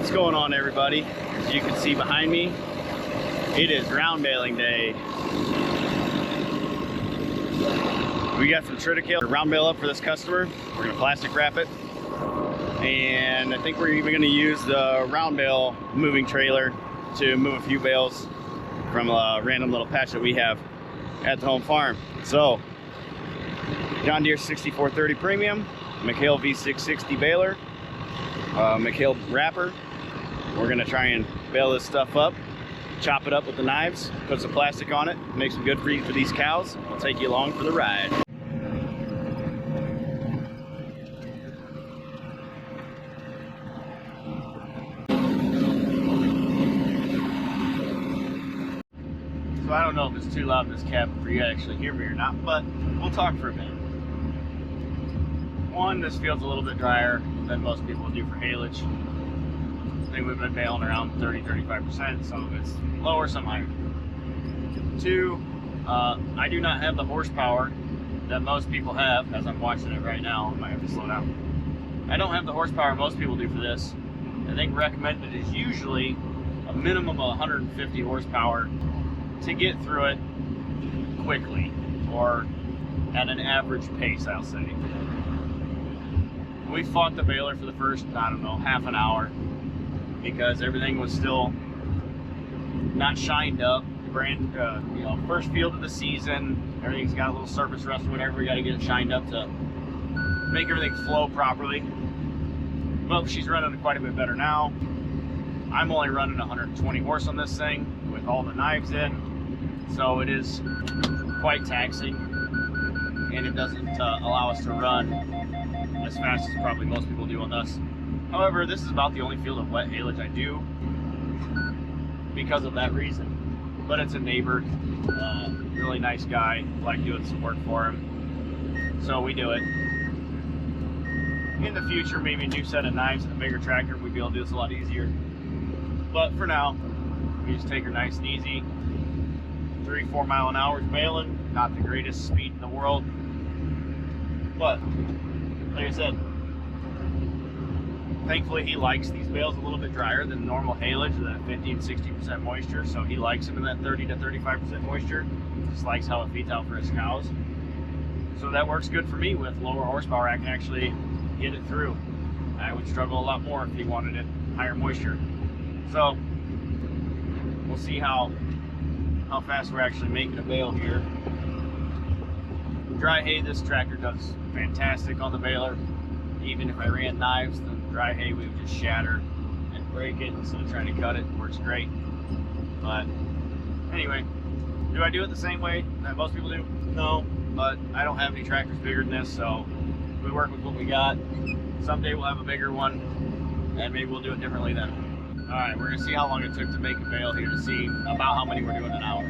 What's going on, everybody? As you can see behind me, it is round baling day. We got some triticale to round bale up for this customer. We're gonna plastic wrap it. And I think we're even gonna use the round bale moving trailer to move a few bales from a random little patch that we have at the home farm. So, John Deere 6430 Premium, McHale V660 Baler, McHale wrapper. We're gonna try and bale this stuff up, chop it up with the knives, put some plastic on it, make some good feed for these cows. We'll take you along for the ride. So I don't know if it's too loud in this cabin for you to actually hear me or not, but we'll talk for a minute. One, this field's a little bit drier than most people do for haylage. I think we've been baling around 30-35%. Some of it's lower, some higher. Two, I do not have the horsepower that most people have. As I'm watching it right now, I might have to slow down. I don't have the horsepower most people do for this. I think recommended is usually a minimum of 150 horsepower to get through it quickly, or at an average pace, I'll say. We fought the baler for the first, I don't know, half an hour because everything was still not shined up. First field of the season, everything's got a little surface rust or whatever. We got to get it shined up to make everything flow properly. But she's running quite a bit better now. I'm only running 120 horse on this thing with all the knives in, so it is quite taxing, and it doesn't allow us to run as fast as probably most people do on this. However, this is about the only field of wet haylage I do because of that reason. But it's a neighbor, really nice guy, like doing some work for him, so we do it. In the future, maybe a new set of knives and a bigger tractor, we'd be able to do this a lot easier. But for now, we just take her nice and easy. 3-4 mile an hour is baling, not the greatest speed in the world, but like I said, thankfully he likes these bales a little bit drier than normal haylage, that 50-60% moisture, so he likes them in that 30-35% moisture. Just likes how it feeds out for his cows. So that works good for me. With lower horsepower, I can actually get it through. I would struggle a lot more if he wanted it higher moisture. So we'll see how fast we're actually making a bale here. Dry hay, this tractor does fantastic on the baler. Even if I ran knives, the dry hay we would just shatter and break it instead of trying to cut it. It works great. But anyway, do I do it the same way that most people do? No, but I don't have any tractors bigger than this, so we work with what we got. Someday we'll have a bigger one, and maybe we'll do it differently then. All right, we're gonna see how long it took to make a bale here to see about how many we're doing an hour.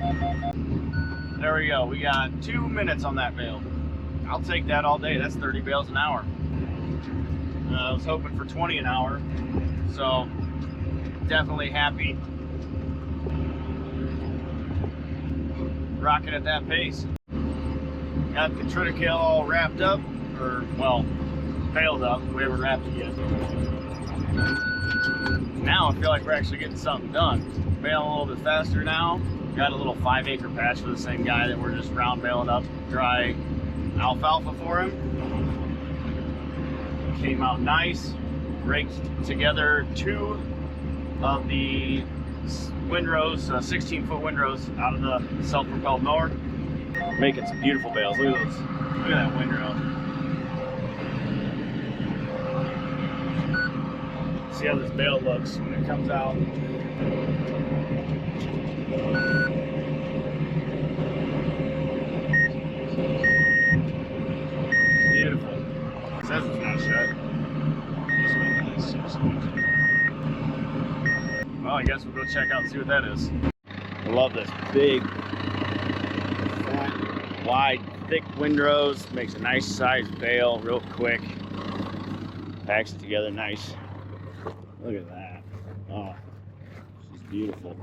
There we go, we got 2 minutes on that bale. I'll take that all day. That's 30 bales an hour. I was hoping for 20 an hour, so definitely happy rocking at that pace. Got the triticale all wrapped up, or well, baled up. We haven't wrapped it yet. Now I feel like we're actually getting something done. Baling a little bit faster now. Got a little 5-acre patch for the same guy that we're just round baling up dry alfalfa for him. Came out nice. Raked together 2 of the windrows, 16-foot windrows out of the self-propelled mower. Making some beautiful bales. Look at those. Look at that windrow. See how this bale looks when it comes out. Beautiful. It says it's not shut. Well, I guess we'll go check out and see what that is. I love this big, fat, wide, thick windrows. Makes a nice sized bale real quick. Packs it together nice. Look at that. Oh, she's beautiful.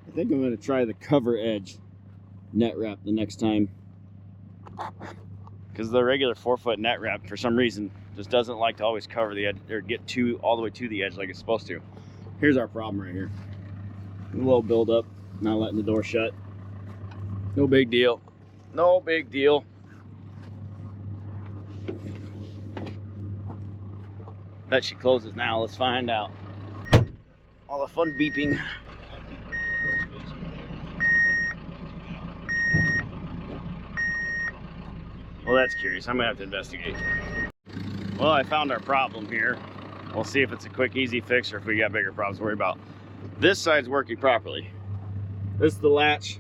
I think I'm going to try the cover edge net wrap the next time. because the regular 4-foot net wrap for some reason just doesn't like to always cover the edge or get all the way to the edge like it's supposed to. Here's our problem right here. A little buildup, not letting the door shut. No big deal. No big deal. Bet she closes now. Let's find out. All the fun beeping. Well, that's curious. I'm gonna have to investigate. Well, I found our problem here. We'll see if it's a quick, easy fix or if we got bigger problems to worry about. This side's working properly. This is the latch,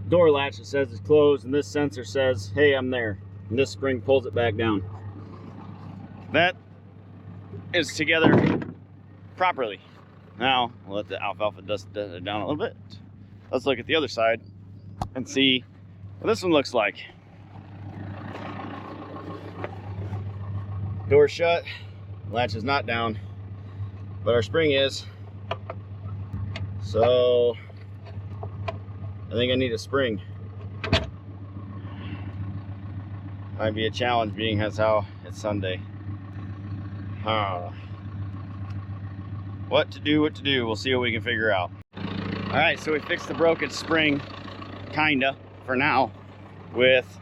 door latch that says it's closed, and this sensor says, hey, I'm there. And this spring pulls it back down. That is together properly. Now, we'll let the alfalfa dust it down a little bit. Let's look at the other side and see what this one looks like. Door shut, latch is not down, but our spring is. So I think I need a spring. Might be a challenge being as how it's Sunday. What to do, we'll see what we can figure out. All right, so we fixed the broken spring, kinda, for now, with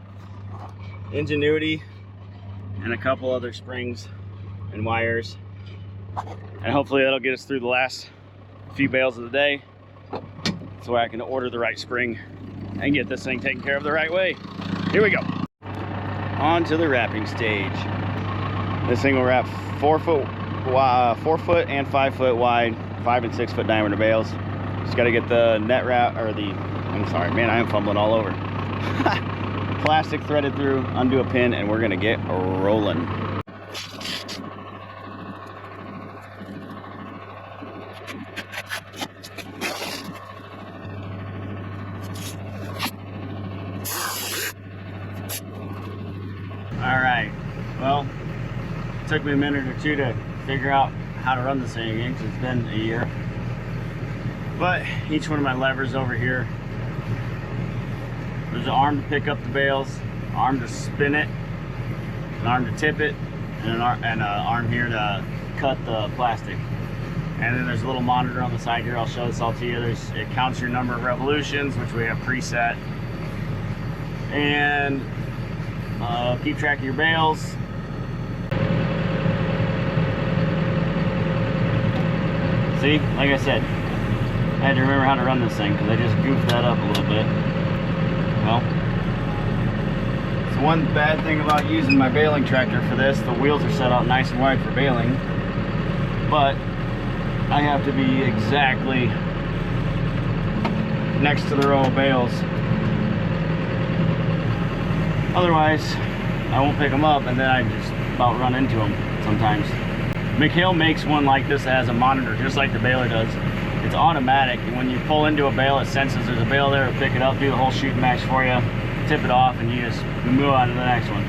ingenuity and a couple other springs and wires, and hopefully that'll get us through the last few bales of the day so I can order the right spring and get this thing taken care of the right way. Here we go. On to the wrapping stage. This thing will wrap 4 foot and 5 foot wide, 5 and 6 foot diameter bales. Just got to get the net wrap, or the, I'm sorry, man, I am fumbling all over. Plastic threaded through, undo a pin, and we're gonna get rolling. All right, well, it took me a minute or two to figure out how to run this thing again, because it's been a year. But each one of my levers over here, there's an arm to pick up the bales, an arm to spin it, an arm to tip it, and an arm here to cut the plastic. And then there's a little monitor on the side here. I'll show this all to you. It counts your number of revolutions, which we have preset. And keep track of your bales. See, like I said, I had to remember how to run this thing because I just goofed that up a little bit. Well, it's one bad thing about using my baling tractor for this. The wheels are set out nice and wide for baling, but I have to be exactly next to the row of bales. Otherwise, I won't pick them up, and then I just about run into them sometimes. McHale makes one like this that has a monitor, just like the Baler does. It's automatic, and when you pull into a bale, it senses there's a bale there, it'll pick it up, do the whole shooting match for you, tip it off, and you just move on to the next one.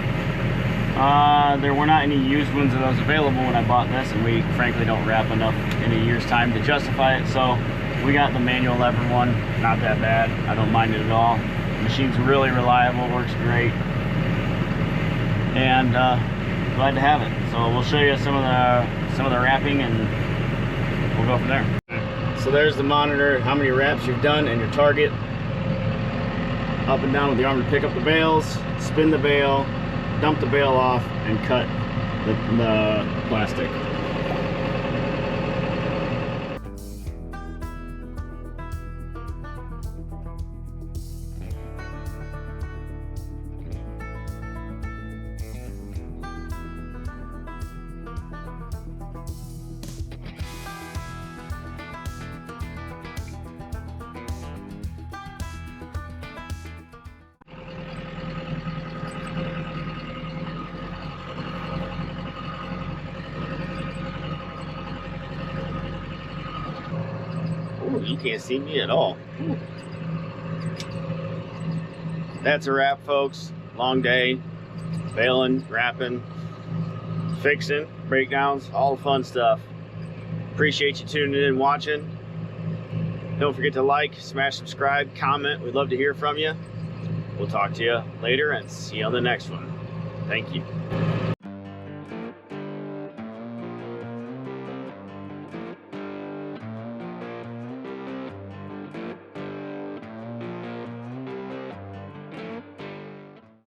There were not any used ones of those available when I bought this, and we frankly don't wrap enough in a year's time to justify it, so we got the manual lever one. Not that bad, I don't mind it at all. The machine's really reliable, works great, and glad to have it. So we'll show you some of the wrapping, and we'll go from there. So there's the monitor, how many wraps you've done and your target. Up and down with the arm to pick up the bales, spin the bale, dump the bale off, and cut the plastic. Ooh, you can't see me at all. Ooh. That's a wrap, folks. Long day, baling, wrapping, fixing, breakdowns, all the fun stuff. Appreciate you tuning in and watching. Don't forget to like, smash, subscribe, comment. We'd love to hear from you. We'll talk to you later and see you on the next one. Thank you.